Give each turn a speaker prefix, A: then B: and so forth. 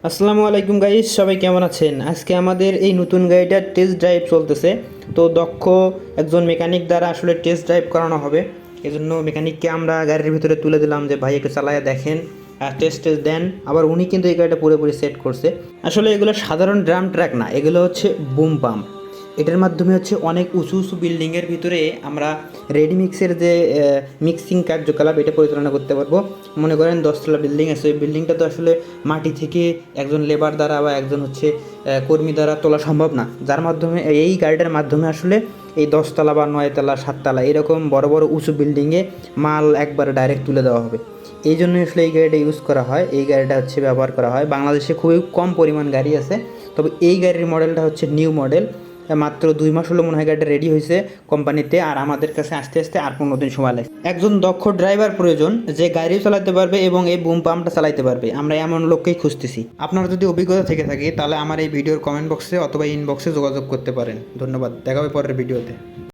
A: আসসালামু আলাইকুম গাইস, সবাই কেমন আছেন? আজকে আমাদের এই নতুন গাড়িটার টেস্ট ড্রাইভ চলতেছে। তো দক্ষ একজন মেকানিক দ্বারা আসলে টেস্ট ড্রাইভ করানো হবে। এজন্য মেকানিককে আমরা গাড়ির ভিতরে তুলে দিলাম যে ভাই একটু চালায়া দেখেন, টেস্ট টেস্ট দেন। আবার উনি কিন্তু এই গাড়িটা পুরোপুরি সেট করছে। আসলে এগুলো সাধারণ ড্রাম ট্র্যাক না, এগুলো হচ্ছে বুম পাম্প। এটার মাধ্যমে হচ্ছে অনেক উঁচু উঁচু বিল্ডিংয়ের ভিতরে আমরা রেডি মিক্সের যে মিক্সিং কার্যকলাপ এটা পরিচালনা করতে পারবো। মনে করেন 10তলা বিল্ডিং আছে, ওই বিল্ডিংটা তো আসলে মাটি থেকে একজন লেবার দ্বারা বা একজন হচ্ছে কর্মী দ্বারা তোলা সম্ভব না, যার মাধ্যমে এই গাড়িটার মাধ্যমে আসলে এই 10তলা বা 9তলা 7তলা এরকম বড় বড় উঁচু বিল্ডিংয়ে মাল একবারে ডাইরেক্ট তুলে দেওয়া হবে। এই জন্যই আসলে এই গাড়িটা ইউজ করা হয়, এই গাড়িটা হচ্ছে ব্যবহার করা হয়। বাংলাদেশে খুবই কম পরিমাণ গাড়ি আছে, তবে এই গাড়ির মডেলটা হচ্ছে নিউ মডেল। মাত্র 2 মাস হলো মনে হয় গাড়িটা রেডি হয়েছে কোম্পানিতে, আর আমাদের কাছে আসতে আসতে আর 15 দিন সময় লাগে। একজন দক্ষ ড্রাইভার প্রয়োজন যে গাড়িও চালাতে পারবে এবং এই বুম পাম্পটা চালাতে পারবে। আমরা এমন লোককেই খুঁজতেছি। আপনার যদি অভিজ্ঞতা থেকে থাকে তাহলে আমার এই ভিডিওর কমেন্ট বক্সে অথবা ইনবক্সে যোগাযোগ করতে পারেন। ধন্যবাদ, দেখা হবে পরের ভিডিওতে।